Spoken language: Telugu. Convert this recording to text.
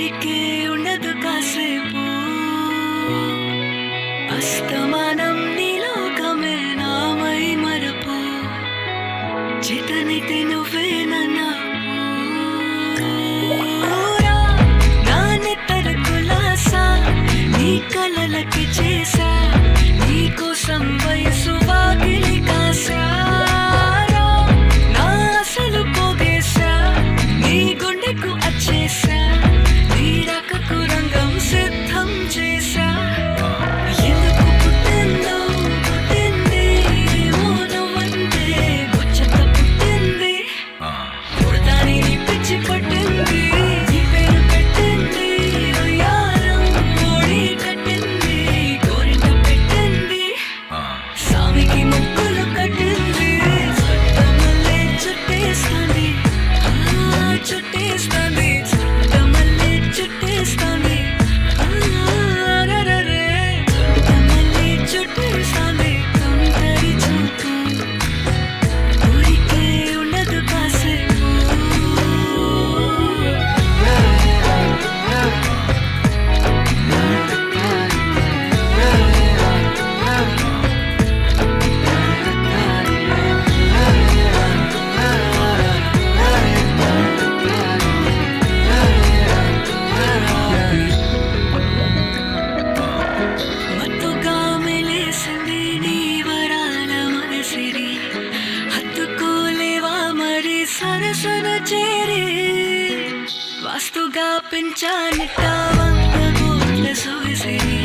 ఊరికే ఉండదు కాసేపు అస్తమానం నీలోకమే నామై మరపు చేతనైతే నువ్వేనన్నా నాన్నెత్తర కులాసా నీ కలలకి చేసా నీ కోసం వయసు వాకిలి కాసా నా అసలు పోగేసా నీ గుండెకు అచ్చేసా నీ రాకకు రంగం సిద్ధం చేసా ఎందుకు పుట్టిందో పుట్టింది ఏమో నువ్వంటే ముచ్చట పుట్టింది పుడతాని నీ పిచ్చి పట్టింది నీ పేరు పెట్టింది ఉయ్యారం ఓడి కట్టింది గోరింట పెట్టింది సామికి ముక్కులు కట్టింది చుట్టమల్లే చుట్టేస్తుంది చుట్టేస్తుంది చుట్టమల్లే చుట్టేస్తుంది రరరే చుట్టమల్లే చుట్టేస్తుంది తొందరి చూపు ఊరికే ఉండదు కాసేపు మత్తుగా మెలేసింది నీ వరాల మనసిరి హత్తుకోలేవా మరి సరసన చేరి వాస్తుగా పెంచానిట్ట వంద కోట్ల సొగసిరి